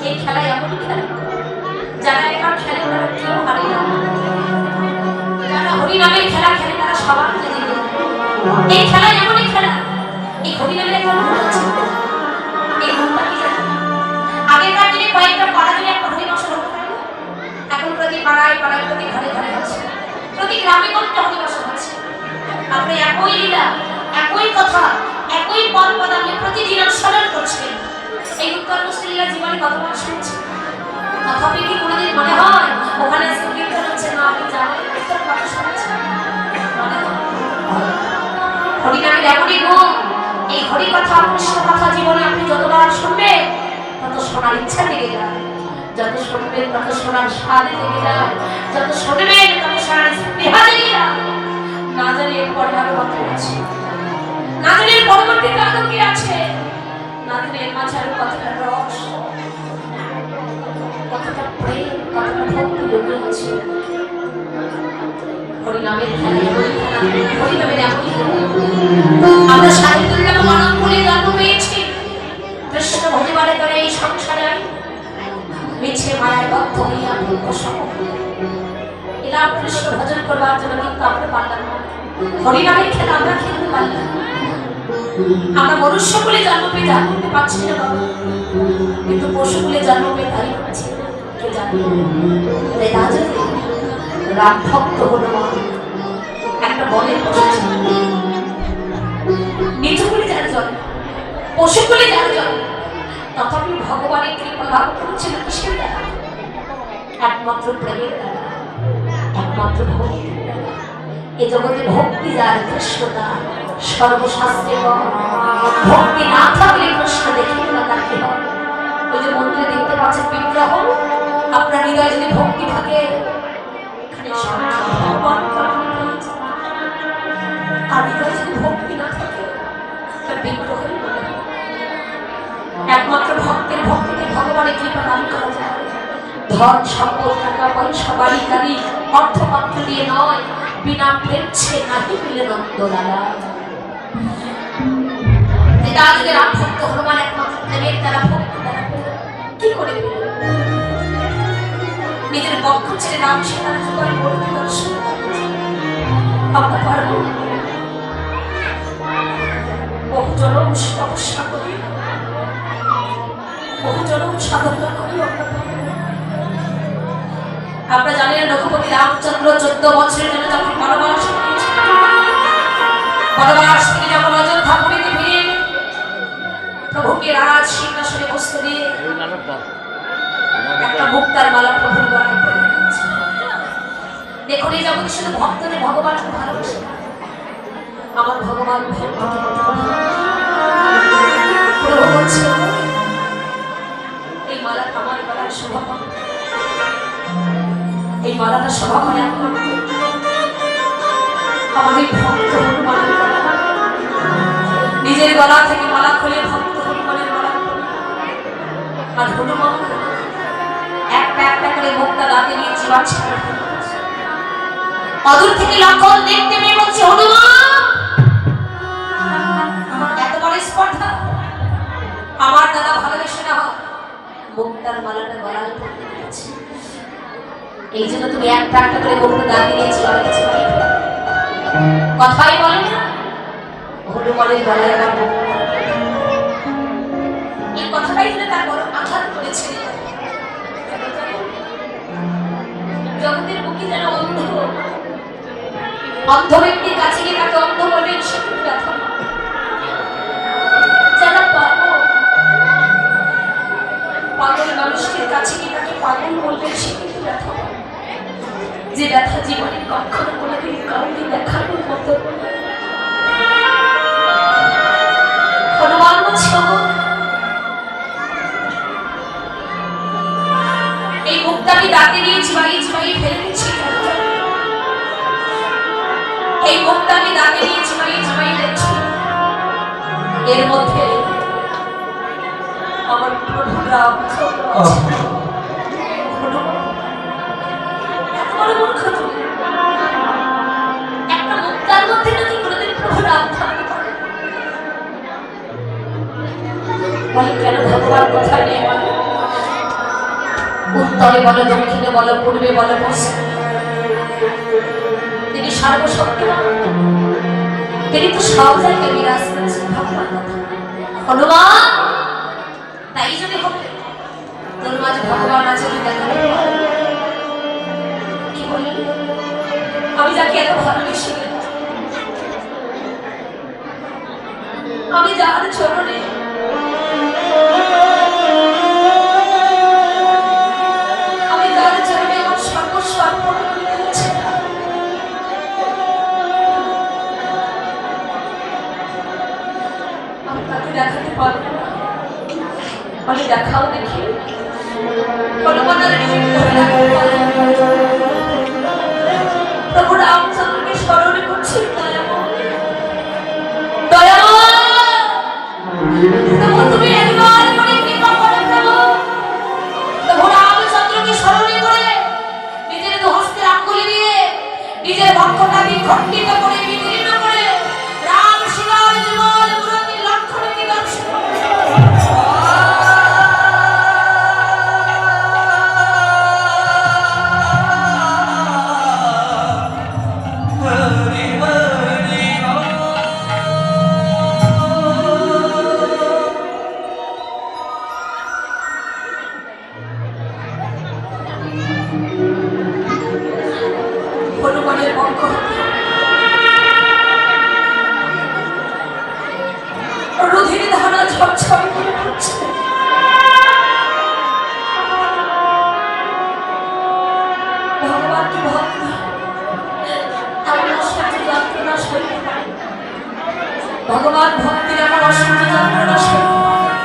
এই খেলা এমনই খেলা, যারা একা খেলে তারা কেউ হারে না। যারা হরি নামের খেলা খেলে তারা সবার জিতে যায়। এই খেলা এমনই খেলা, এই হরি নামের একটা গুণ আছে। এই গুণটা কি জানেন? আগেকার দিনে কয়েকটা পাড়া দিলে একটা হরি বসা হতো না? এখন প্রতি পাড়ায় পাড়ায়, প্রতি ঘরে ঘরে আছে, প্রতি গ্রামে গঞ্জে হরি বসা হচ্ছে। আপনি একই লীলা, একই কথা, একই পদ পদাঙ্গে প্রতিদিন অনুসরণ করছেন। এই উত্তর মুসলিলা জীবনে কতবার শুনছেন? তথাপি কি কোনোদিন মনে হয় ওখানে আজকে কীর্তন হচ্ছে না, আপনি জানেন উত্তর কথা শুনেছেন? মনে হয় হরিনামের এমনই গুণ, এই হরি কথা কৃষ্ণ কথা জীবনে আপনি যতবার শুনবেন তত শোনার ইচ্ছা লেগে যায়, যত শুনবেন তত শোনার স্বাদ লেগে যায়, যত শুনবেন তত শোনার স্পৃহা লেগে যায়। না জানি এর পরে আরো কত আছে, না জানি এর পরবর্তীতে আরো কি আছে, না জানি এর মাঝে আরো কতটা রস, কতটা প্রেম, কতটা ভক্তি লুকিয়ে আছে। হরিনামের খেলা এমনই খেলা, হরিনামের এমনই খেলা। আমরা সাহিত্যের মানব বলে জন্ম পেয়েছি, কৃষ্ণ ভজিবারে করে এই সংসারে মিছে মায়ার বদ্ধ হইয়া এলাম কৃষ্ণ ভজন করবার জন্য, কিন্তু আমরা পারলাম না। হরিনামের খেলা আমরা খেলতে পারলাম না। আমরা মনুষ্য বলে জন্ম পেয়ে তা করতে পারছি না বাবা, কিন্তু পশু বলে জন্ম পেয়ে তাই পাচ্ছি না। কে জানে তাই না জানি রাম ভক্ত হনুমান একটা বনে বসেছে, নিচু বলে যার জন্ম, পশু বলে যার জন্ম, তথাপি ভগবানের কৃপা লাভ করেছিল কিসের দ্বারা? একমাত্র প্রেমের দ্বারা, একমাত্র ভক্তি। এ জগতে ভক্তি যার কৃষ্ণ তার সর্বশাস্ত্রে ভক্তি না থাকলে কৃষ্ণ দেখি না তার কি হবে? ওই যে মন্দিরে দেখতে পাচ্ছেন বিগ্রহ, আপনার হৃদয়ে যদি ভক্তি থাকে এখানে ভগবান আর হৃদয়ে যদি ভক্তি না থাকে তার বিগ্রহই মনে হয়। একমাত্র ভক্তের ভক্তিতে ভগবানের কৃপা দান করা যায়। ধন সম্পদ টাকা পয়সা বাড়ি গাড়ি অর্থপাত্র দিয়ে নয়, বিনা প্রেমছে নাহি মিলে নন্দলালা। যেটা আজকে রাম ভক্ত হনুমান একমাত্র প্রেমের দ্বারা ভক্তি দ্বারা কি করে নিজের পক্ষ ছেড়ে রাম সেখানে জোগাড় করে দর্শন আমরা পারব। বহু জনম তপস্যা করি, বহু জনম সাধনা করি আমরা জানি না। রঘুপতি রামচন্দ্র 14 বছরের জন্য যখন বনবাস থেকে যখন অযোধ্যাপুরীতে ফিরে প্রভুকে রাজ সিংহাসনে বসতে দিয়ে একটা মুক্তার মালা প্রভুর গলায় পরে দিয়েছে। দেখুন এই জগতে শুধু ভক্তদের ভগবানকে ভালোবাসে, আমার ভগবান ভক্তকে প্রভু বলছে এই মালাটা আমার গলায় শোভা পাবে, এই মালাটা শোভা পায় আমাদের ভক্ত হনুমানের গলা। নিজের গলা থেকে মালা খুলে ভক্ত হনুমানের গলা আর হনুমান একটা একটা করে মুক্তা দাঁতে নিয়ে জীবন ছাড়া অদূর থেকে লক্ষণ দেখতে পেয়ে বলছে হনুমান এত বড় স্পর্ধা আমার দাদা ভালোবেসে না হয় মুক্তার মালাটা গলায় পড়তে দিয়েছে, এই জন্য তুমি একটা একটা করে মুক্তা দাঁতে নিয়েছি কথাই বলে না হনুমানের গলায় আমার এই কথাটাই যেন তার বড় আঘাত করেছে। জগতের বুকে যেন অন্ধ অন্ধ ব্যক্তির কাছে গিয়ে তাকে অন্ধ বলবেন সে কিন্তু ব্যথা, যারা পাগল মানুষটির কাছে গিয়ে তাকে পাগল বলবেন সে কিন্তু ব্যথা, যে ব্যথা জীবনে কখনো কোনোদিন কাউকে দেখানোর মতো। হনুমান এই মুক্তা আমি দাঁতে নিয়ে চিবাই ফেলে দিচ্ছি, এই মুক্তা আমি দাঁতে নিয়ে চিবাই দিচ্ছি, এর মধ্যে আমার প্রভু রামচন্দ্র আছে। এত বড় মূর্খ তুমি, একটা মুক্তার মধ্যে নাকি কোনোদিন প্রভু রাম থাকতে পারে? বলে কেন ভগবান কোথায় নেই? উত্তরে বলো, দক্ষিণে বলো, পূর্বে বলো, পশ্চিমে, তিনি সর্বশক্তিমান, তিনি তো সব জায়গায় বিরাজ করেছেন ভগবান। হনুমান তাই যদি হবে তোর মাঝে ভগবান আছে, তুই দেখাবে কি বলি? আমি যাকে এত ভালোবেসে, আমি যার চরণে আমার সর্বস্ব অর্পণ করে দিয়েছি, আমি তাকে দেখাতে পারবো না। বলে দেখাও দেখি। প্রভু রামচন্দ্রকে স্মরণ করছি, তুমি একবার করে কৃপা করো প্রভু। প্রভু রামচন্দ্রকে স্মরণ করে নিজের দুহস্তের আঙ্গুলি দিয়ে নিজের বক্ষটাকে খণ্ডিত করে বিদীর্ণ করে রাম শিলার জীবন মূর্তির লক্ষণকে দর্শন ঝরঝর করে পড়ছে। ভগবান কি ভক্ত, আমার অসহ্য যন্ত্রণা সইতে পারে। ভগবান ভক্তির আমার অসহ্য যন্ত্রণা সইতে পারে।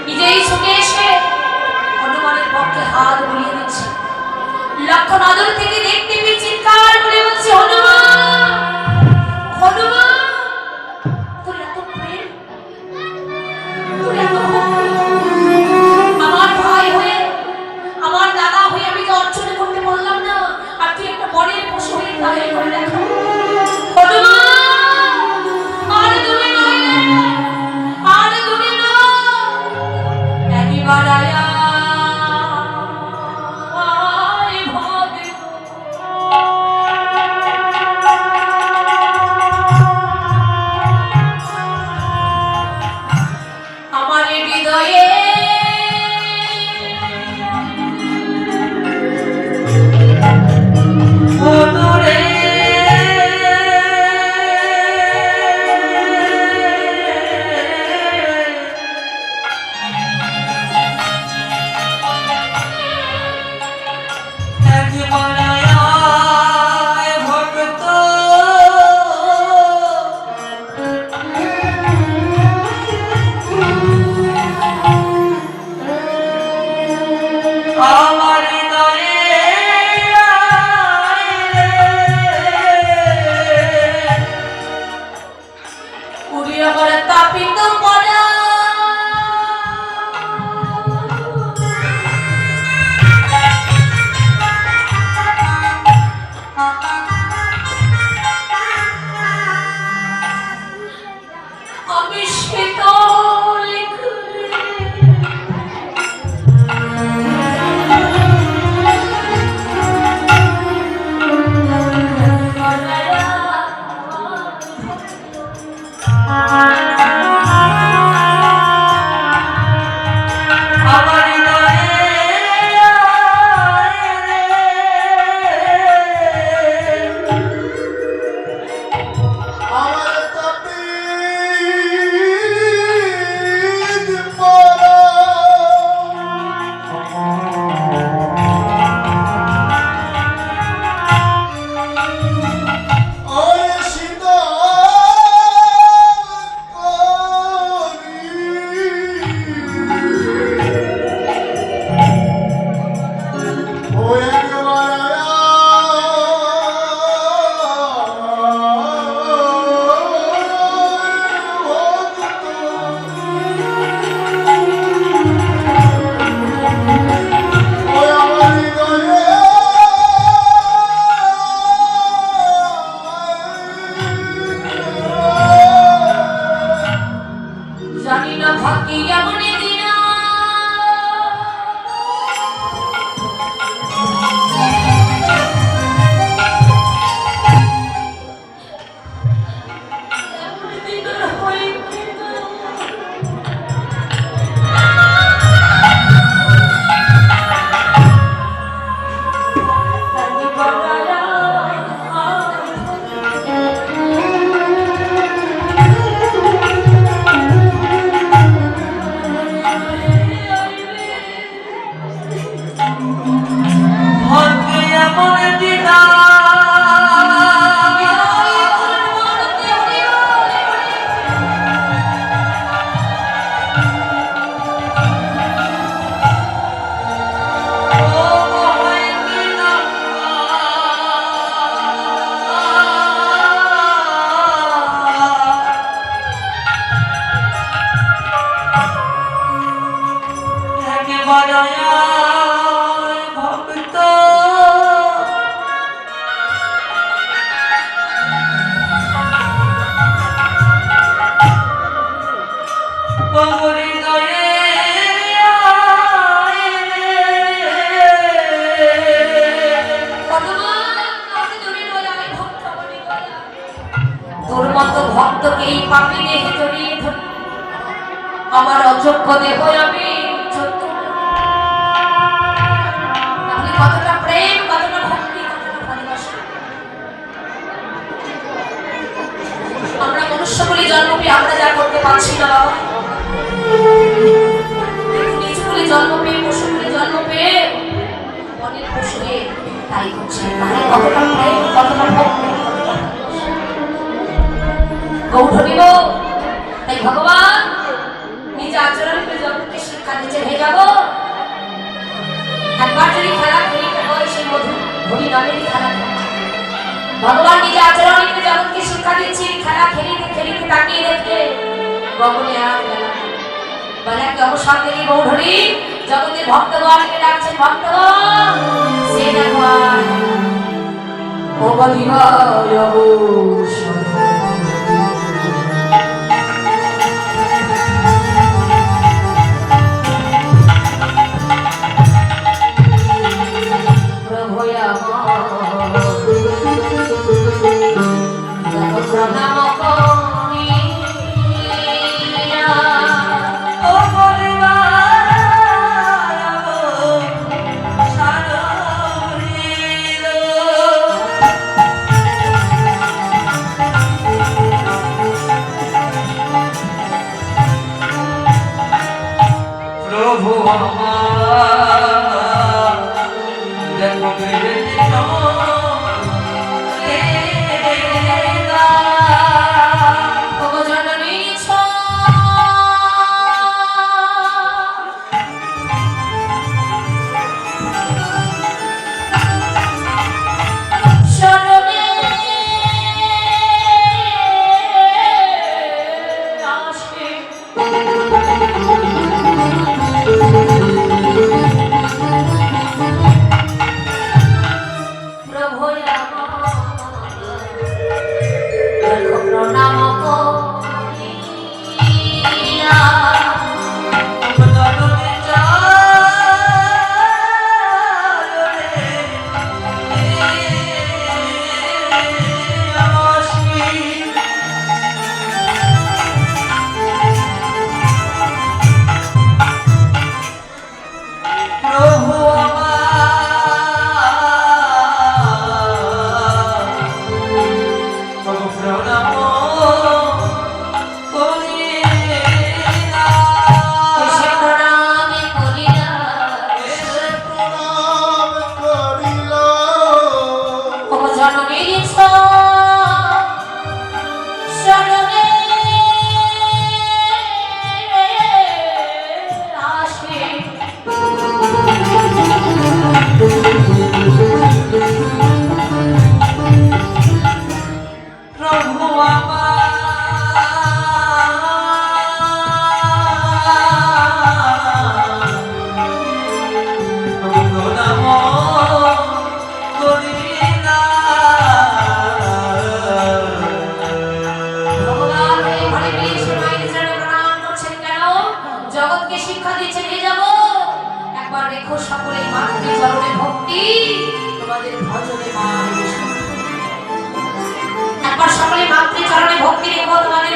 নিজেই ছুটে এসে হনুমানের পক্ষে হাত বুলিয়ে দিচ্ছে। লক্ষণ আদর থেকে দেখতে পেয়ে চিৎকার করে বলছে, হনুমান, হনুমান, তোর এত প্রেম, তোর এত ভক্তি, আমার ভাই হয়ে, আমার দাদা হয়ে আমি যে অর্চনা করতে বললাম না, আর তুই একটা বনের পশু হয়ে তাহলে করে দেখো। হনুমান, আর দূরে নয় রে, আর দূরে নয়, একবার আয়া আমার হৃদয়ে ওরে একবার আয় ভক্ত আমার হৃদয়ে উড়িয়ে পড়ে তাপিত পড়া আমি শীতল আমার হৃদয়ে আমার তাপিত পরা ওই শীতল করি ও একবার জানি না ভাগ্যে এমন দিন ভাগ্যে এমন দিদা ও মহাই দিদা একবার আয় ভক্ত আমার হৃদয়ে আয় রে। তোর মতো ভক্তকে এই পাপি দেহে জড়িয়ে ধরি, আমার অযোগ্য দেহ আমি সত্য। তাহলে কতটা প্রেম, কতটা ভক্তি, কতটা ভালোবাসা। আমরা মনুষ্য বলে জন্ম পেয়ে আমরা যা করতে পারছি না বাবা, সেই গানে কতটা প্রেম, কতটা ভক্তি, কতটা গৌধ দিব। তাই ভগবান নিজে আচরণকে জগৎকে শিক্ষা দিচ্ছেন, হে যাব একবার যদি খেলা খেলিতে হয় সেই মধু হরি নামেরই খেলা খেলা। ভগবান নিজে আচরণকে জগৎকে শিক্ষা দিচ্ছে, খেলা খেলিতে খেলিতে তাকিয়ে দেখে গগনে আর বেলা বেলাকে অবসর থেকে গৌধরী জগতের ভক্তগণকে ডাকছেন, ভক্তগণ সে দেখো অবধিবায় অবসর। প্রণাম করিয়া ও পরিবার সারহিল প্রভু আমার দেখো মেরে দিন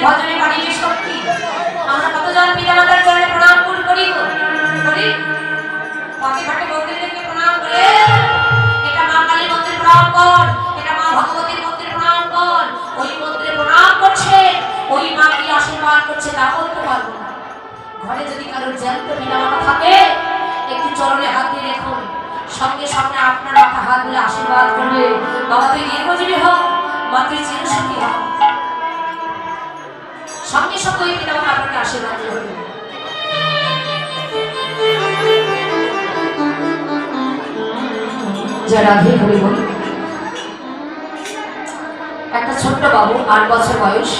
ভজনে বাড়িবে শক্তি। আমরা কতজন পিতামাতার চরণে প্রণাম করি তাকে ঘাটে মন্দিরকে প্রণাম করে, এটা মা কালী মন্দির প্রণাম কর, এটা মা ভগবতীর মন্দির প্রণাম কর। ওই মন্দিরে প্রণাম করছে, ওই মা কি আশীর্বাদ করছে তা বলতে পারবো না। ঘরে যদি কারোর জ্যান্ত পিতামাতা থাকে একটু চরণে হাত দিয়ে দেখুন, সঙ্গে সঙ্গে আপনার মাথা হাত দিয়ে আশীর্বাদ করবে, বাবা তুই দীর্ঘজীবী হোক, মা তুই চিরসুখী হোক। সঙ্গে সঙ্গে ওই পিতামাতা আপনাকে আশীর্বাদ করবে। যারা রাধে হরি বল। একটা ছোট্ট বাবু 8 বছর বয়স,